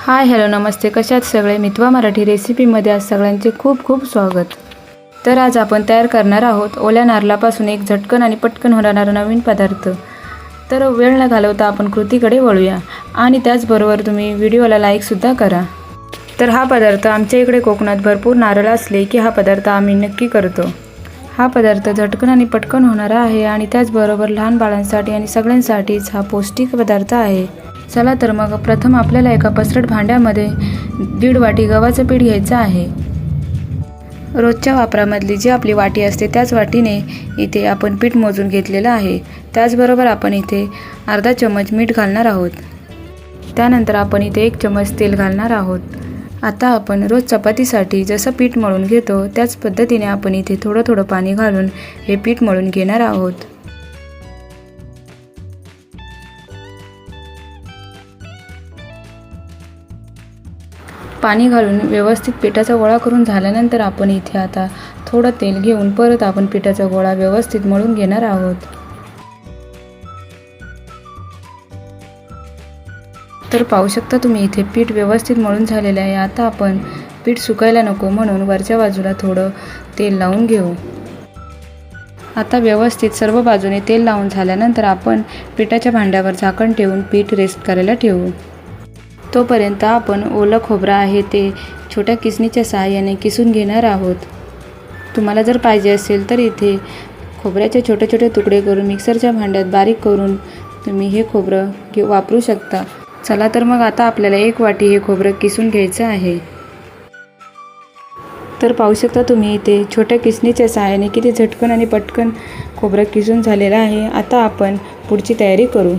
Hi hello नमस्ते, कशात सगळे मितवा मराठी रेसिपीमध्ये आज सगळ्यांचे खूप खूप स्वागत। तर आज आपण तयार करणार आहोत ओल्या नारळापासून एक झटकन आणि पटकन होणारा नवीन पदार्थ। तर वेळ न घालवता आपण कृतीकडे वळूया आणि त्याचबरोबर तुम्ही व्हिडिओला लाईक सुद्धा करा। तर हा पदार्थ आमच्या इकडे कोकणात भरपूर नारळ असले की हा पदार्थ आम्ही नक्की करतो। हा पदार्थ झटकन आणि पटकन होणारा आहे आणि त्याचबरोबर लहान बाळांसाठी आणि सगळ्यांसाठीच हा पौष्टिक पदार्थ आहे। चला तर मग प्रथम आपल्याला एका पसरट भांड्यामध्ये 1.5 वाटी गव्हाचं पीठ घ्यायचं आहे। रोजच्या वापरामधली जी आपली वाटी असते त्याच वाटीने इथे आपण पीठ मोजून घेतलेलं आहे। त्याचबरोबर आपण इथे अर्धा चमच मीठ घालणार आहोत। त्यानंतर आपण इथे 1 चमच तेल घालणार आहोत। आता आपण रोज चपातीसाठी जसं पीठ मळून घेतो त्याच पद्धतीने आपण इथे थोडं थोडं पाणी घालून हे पीठ मळून घेणार आहोत। पाणी घालून व्यवस्थित पिठाचा गोळा करून झाल्यानंतर आपण इथे आता थोडं तेल घेऊन परत आपण पिठाचा गोळा व्यवस्थित मळून घेणार आहोत। तर पाहू शकता तुम्ही इथे पीठ व्यवस्थित मळून झालेले आहे। आता आपण पीठ सुकायला नको म्हणून वरच्या बाजूला थोडं तेल लावून घेऊ। आता व्यवस्थित सर्व बाजूने तेल लावून झाल्यानंतर आपण पिठाच्या भांड्यावर झाकण ठेवून पीठ रेस्ट करायला ठेवू। तोपर्यंत आपण ओलं खोबरं आहे ते छोट्या किसणीच्या सहाय्याने किसून घेणार आहोत। तुम्हाला जर पाहिजे असेल तर इथे खोबऱ्याचे छोटे छोटे तुकडे करून मिक्सरच्या भांड्यात बारीक करून तुम्ही हे खोबरं वापरू शकता। चला तर मग आता आपल्याला 1 वाटी हे खोबरं किसून घ्यायचं आहे। तर पाहू शकता तुम्ही इथे छोट्या किसणीच्या सहाय्याने किती झटकन आणि पटकन खोबरं किसून झालेलं आहे। आता आपण पुढची तयारी करू।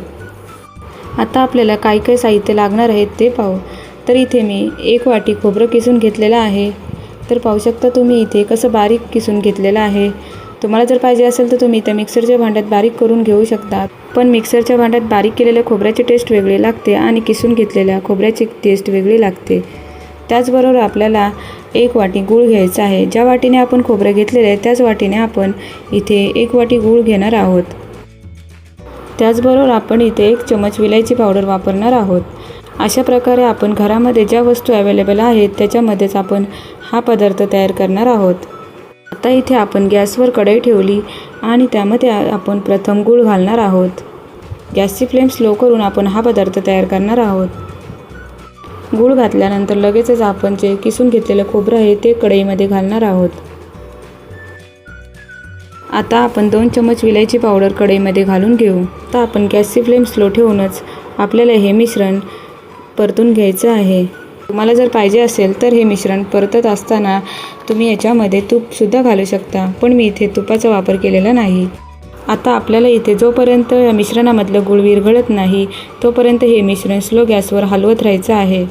आता आपल्याला काय साहित्य लागणार आहे ते पाहू। तर इथे मी 1 वाटी खोबरं किसून घेतलेलं आहे। तर पाहू शकता तुम्ही इथे कसं बारीक किसून घेतलेलं आहे। तुम्हाला जर पाहिजे असेल तर तुम्ही त्या मिक्सरच्या भांड्यात बारीक करून घेऊ शकता, पण मिक्सरच्या भांड्यात बारीक केलेल्या खोबऱ्याची टेस्ट वेगळी लागते आणि किसून घेतलेल्या खोबऱ्याची टेस्ट वेगळी लागते। त्याचबरोबर आपल्याला 1 वाटी गूळ घ्यायचा आहे। ज्या वाटीने आपण खोबरं घेतलेलं आहे त्याच वाटीने आपण इथे 1 वाटी गूळ घेणार आहोत। त्याचबरोबर आपण इथे 1 चमच विलायची पावडर वापरणार आहोत। अशा प्रकारे आपण घरामध्ये ज्या वस्तू अवेलेबल आहेत त्याच्यामध्येच आपण हा पदार्थ तयार करणार आहोत। आता इथे आपण गॅसवर कढई ठेवली आणि त्यामध्ये आपण प्रथम गूळ घालणार आहोत। गॅसची फ्लेम स्लो करून आपण हा पदार्थ तयार करणार आहोत। गूळ घातल्यानंतर लगेचच आपण जे किसून घेतलेलं खोबरं आहे ते कढईमध्ये घालणार आहोत। आता आपण 2 चमच विलायची पावडर कढईमध्ये घालून घेऊ। आता आपण गॅसची फ्लेम स्लो ठेवूनच आपल्याला हे मिश्रण परतून घ्यायचं आहे। तुम्हाला जर पाहिजे असेल तर हे मिश्रण परतत असताना तुम्ही याच्यामध्ये तूपसुद्धा घालू शकता, पण मी इथे तुपाचा वापर केलेला नाही। आता आपल्याला इथे जोपर्यंत या मिश्रणामधलं गूळ विरघळत नाही तोपर्यंत हे मिश्रण स्लो गॅसवर हलवत राहायचं आहे।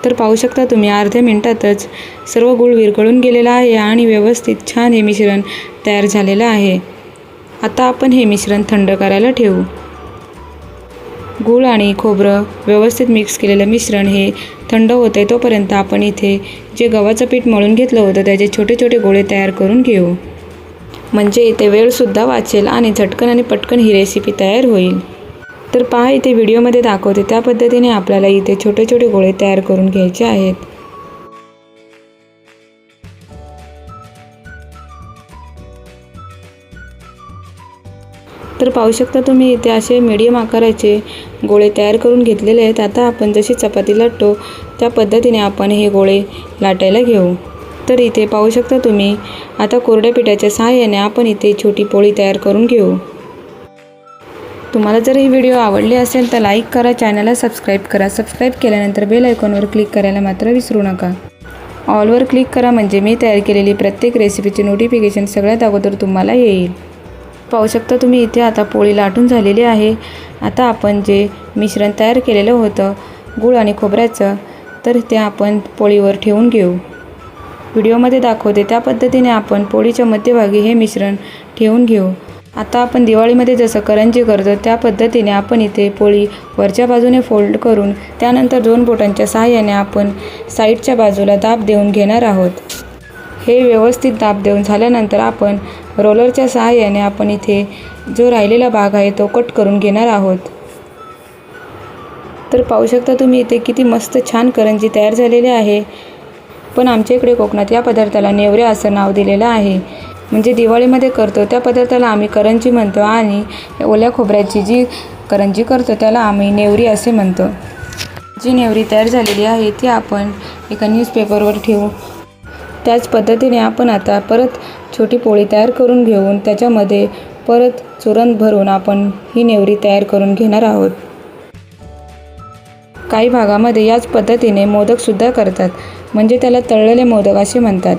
तर पाहू शकता तुम्ही अर्ध्या मिनिटातच सर्व गूळ विरघळून गेलेला आहे आणि व्यवस्थित छान हे मिश्रण तयार झालेलं आहे। आता आपण हे मिश्रण थंड करायला ठेवू। गूळ आणि खोबरं व्यवस्थित मिक्स केलेलं मिश्रण हे थंड होते तोपर्यंत आपण इथे जे गव्हाचं पीठ मळून घेतलं होतं त्याचे छोटे छोटे गोळे तयार करून घेऊ, म्हणजे इथे वेळसुद्धा वाचेल आणि झटकन आणि पटकन ही रेसिपी तयार होईल। तर पहा इथे व्हिडिओमध्ये दाखवते त्या पद्धतीने आपल्याला इथे छोटे छोटे गोळे तयार करून घ्यायचे आहेत। तर पाहू शकता तुम्ही इथे असे मीडियम आकाराचे गोळे तयार करून घेतलेले आहेत। आता आपण जशी चपाती लाटतो त्या पद्धतीने आपण हे गोळे लाटायला घेऊ। तर इथे पाहू शकता तुम्ही आता कोरड्या पिठाच्या सहाय्याने आपण इथे छोटी पोळी तयार करून घेऊ। तुम्हाला जर ही व्हिडिओ आवडली असेल तर लाईक करा, चॅनलला सबस्क्राईब करा। सबस्क्राईब केल्यानंतर बेल आयकॉनवर क्लिक करायला मात्र विसरू नका। ऑलवर क्लिक करा म्हणजे मी तयार केलेली प्रत्येक रेसिपीचे नोटिफिकेशन सगळ्यात अगोदर तुम्हाला येईल। पाहू शकता तुम्ही इथे आता पोळी लाटून झालेली आहे। आता आपण जे मिश्रण तयार केलेलं होतं गूळ आणि खोबऱ्याचं तर ते आपण पोळीवर ठेवून घेऊ। व्हिडिओमध्ये दाखवते त्या पद्धतीने आपण पोळीच्या मध्यभागी हे मिश्रण ठेवून घेऊ। आता आपण दिवाळीमध्ये जसं करंजी करतो त्या पद्धतीने आपण इथे पोळी वरच्या बाजूने फोल्ड करून त्यानंतर 2 बोटांच्या सहाय्याने आपण साईडच्या बाजूला दाब देऊन घेणार आहोत। हे व्यवस्थित दाब देऊन झाल्यानंतर आपण रोलरच्या सहाय्याने आपण इथे जो राहिलेला भाग आहे तो कट करून घेणार आहोत। तर पाहू शकता तुम्ही इथे किती मस्त छान करंजी तयार झालेली आहे। पण आमच्या इकडे कोकणात या पदार्थाला नेवऱ्या असं नाव दिलेलं आहे। म्हणजे दिवाळीमध्ये करतो त्या पदार्थाला आम्ही करंजी म्हणतो आणि ओल्या खोबऱ्याची जी करंजी करतो त्याला आम्ही नेवरी असे म्हणतो। जी नेवरी तयार झालेली आहे ती आपण एका न्यूजपेपरवर ठेवू। त्याच पद्धतीने आपण आता परत छोटी पोळी तयार करून घेऊन त्याच्यामध्ये परत चुरण भरून आपण ही नेवरी तयार करून घेणार आहोत। काही भागामध्ये याच पद्धतीने मोदकसुद्धा करतात, म्हणजे त्याला तळलेले मोदक असे म्हणतात।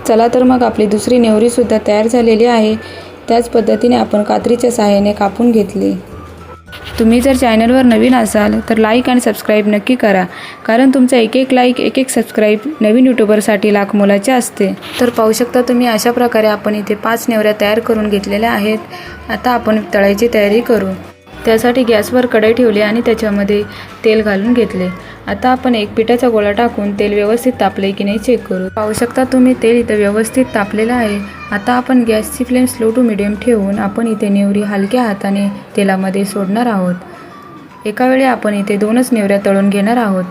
चला तर मग आपली दुसरी नेवरीसुद्धा तयार झालेली आहे। त्याच पद्धतीने आपण कात्रीच्या सहाय्याने कापून घेतली। तुम्ही जर चॅनलवर नवीन असाल तर लाईक आणि सबस्क्राईब नक्की करा, कारण तुमचा एक लाईक एक सबस्क्राईब नवीन यूट्यूबरसाठी लाख मोलाचे असते। तर पाहू शकता तुम्ही अशा प्रकारे आपण इथे 5 नेवऱ्या तयार करून घेतलेल्या आहेत। आता आपण तळायची तयारी करू। त्यासाठी गॅसवर कढई ठेवली आणि त्याच्यामध्ये तेल घालून घेतले। आता आपण एक पिठाचा गोळा टाकून तेल व्यवस्थित तापले की नाही चेक करू। पाहू शकता तुम्ही तेल इथे व्यवस्थित तापलेलं आहे। आता आपण गॅसची फ्लेम स्लो टू मिडियम ठेवून आपण इथे नेवरी हलक्या हाताने तेलामध्ये सोडणार आहोत। एका वेळी आपण इथे 2च नेवऱ्या तळून घेणार आहोत।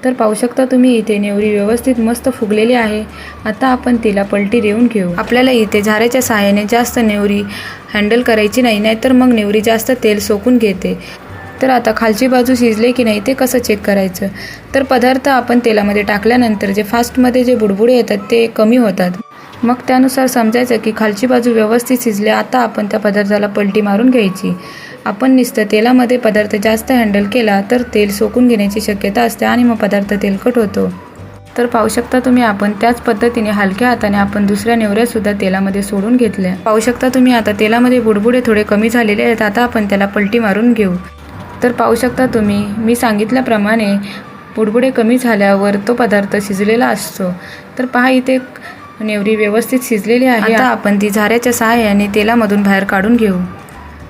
तर पाहू शकता तुम्ही इथे नेवरी व्यवस्थित मस्त फुगलेली आहे। आता आपण तिला पलटी देऊन घेऊ। आपल्याला इथे झाऱ्याच्या सहाय्याने जास्त नेवरी हँडल करायची नाही, नाहीतर मग नेवरी जास्त तेल सोकून घेते। तर आता खालची बाजू शिजले की नाही ते कसं चेक करायचं, तर पदार्थ आपण तेलामध्ये टाकल्यानंतर जे फास्टमध्ये जे बुडबुडे येतात ते कमी होतात। मग त्यानुसार समजायचं की खालची बाजू व्यवस्थित शिजले। आता आपण त्या पदार्थाला पलटी मारून घ्यायची। आपण नुसतं तेलामध्ये पदार्थ जास्त हँडल केला तर तेल सोकून घेण्याची शक्यता असते आणि मग पदार्थ तेलकट होतो। तर पाहू शकता तुम्ही आपण त्याच पद्धतीने हलक्या हाताने आपण दुसऱ्या नेवऱ्यासुद्धा तेलामध्ये सोडून घेतल्या। पाहू शकता तुम्ही आता तेलामध्ये बुडबुडे थोडे कमी झालेले आहेत। आता आपण त्याला पलटी मारून घेऊ। तर पाहू शकता तुम्ही मी सांगितल्याप्रमाणे बुडबुडे कमी झाल्यावर तो पदार्थ शिजलेला असतो। तर पहा इथे नेवरी व्यवस्थित शिजलेली आहे। आता आपण ती झाऱ्याच्या सहाय्याने तेलामधून बाहेर काढून घेऊ।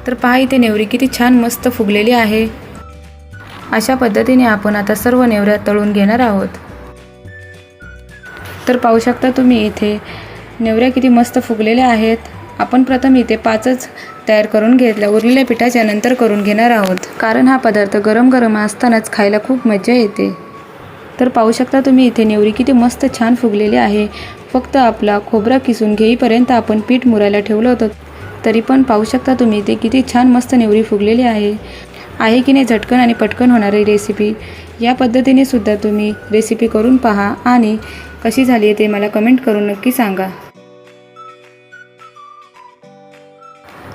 तर पहा इथे नेवरी किती छान मस्त फुगलेली आहे। अशा पद्धतीने आपण आता सर्व नेवऱ्या तळून घेणार आहोत। तर पाहू शकता तुम्ही इथे नेवऱ्या किती मस्त फुगलेल्या आहेत। आपण प्रथम इथे 5च तयार करून घेतल्या, उरलेल्या पिठाच्या नंतर करून घेणार आहोत, कारण हा पदार्थ गरम गरम असतानाच खायला खूप मजा येते। तर पाहू शकता तुम्ही इथे नेवरी किती मस्त छान फुगलेली आहे। फक्त आपला खोबरा किसून घेईपर्यंत आपण पीठ मुरायला ठेवलं होतं, तरी पण पाहू शकता तुम्ही इथे किती छान मस्त नेवरी फुगलेली आहे की नाही झटकन आणि पटकन होणारी रेसिपी। या पद्धतीने सुद्धा तुम्ही रेसिपी करून पहा आणि कशी झाली आहे ते मला कमेंट करून नक्की सांगा।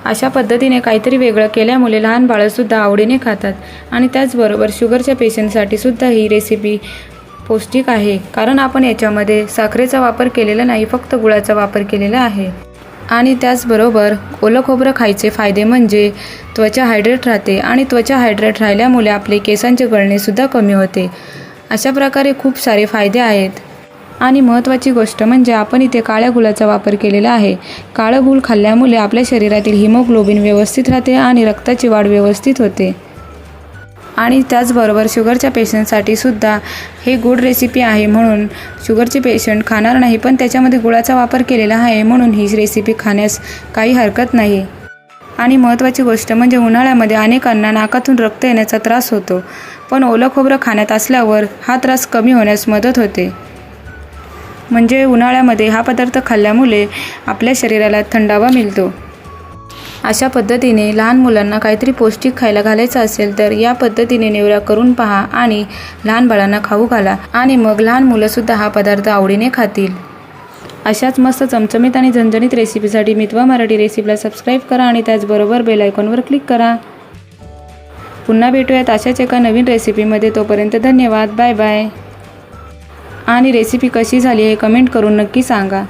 अशा पद्धतीने काहीतरी वेगळं केल्यामुळे लहान बाळंसुद्धा आवडीने खातात आणि त्याचबरोबर शुगरच्या पेशंटसाठी सुद्धा ही रेसिपी पौष्टिक आहे, कारण आपण याच्यामध्ये साखरेचा वापर केलेला नाही, फक्त गुळाचा वापर केलेला आहे। आणि त्याचबरोबर ओलं खोबरं खायचे फायदे म्हणजे त्वचा हायड्रेट राहते आणि त्वचा हायड्रेट राहिल्यामुळे आपले केसांचे गळणेसुद्धा कमी होते। अशा प्रकारे खूप सारे फायदे आहेत। आणि महत्त्वाची गोष्ट म्हणजे आपण इथे काळ्या गुळाचा वापर केलेला आहे। काळं गूळ खाल्ल्यामुळे आपल्या शरीरातील हिमोग्लोबिन व्यवस्थित राहते आणि रक्ताची वाढ व्यवस्थित होते। आणि त्याचबरोबर शुगरच्या पेशंटसाठी सुद्धा हे गुड रेसिपी आहे, म्हणून शुगरचे पेशंट खाणार नाही, पण त्याच्यामध्ये गुळाचा वापर केलेला आहे म्हणून ही रेसिपी खाण्यास काही हरकत नाही। आणि महत्त्वाची गोष्ट म्हणजे उन्हाळ्यामध्ये अनेकांना नाकातून रक्त येण्याचा त्रास होतो, पण ओलं खोबरं खाण्यात असल्यावर हा त्रास कमी होण्यास मदत होते। म्हणजे उन्हाळ्यामध्ये हा पदार्थ खाल्ल्यामुळे आपल्या शरीराला थंडावा मिळतो। अशा पद्धतीने लहान मुलांना काहीतरी पौष्टिक खायला घालायचं असेल तर या पद्धतीने नेवऱ्या करून पहा आणि लहान बाळांना खाऊ घाला, आणि मग लहान मुलंसुद्धा हा पदार्थ आवडीने खातील। अशाच मस्त चमचमीत आणि झणझणीत रेसिपीसाठी मितवा मराठी रेसिपीला सबस्क्राईब करा आणि त्याचबरोबर बेल आयकॉनवर क्लिक करा। पुन्हा भेटूयात अशाच एका नवीन रेसिपीमध्ये। तोपर्यंत धन्यवाद, बाय बाय। आणि रेसिपी कशी झाली हे कमेंट करून नक्की सांगा।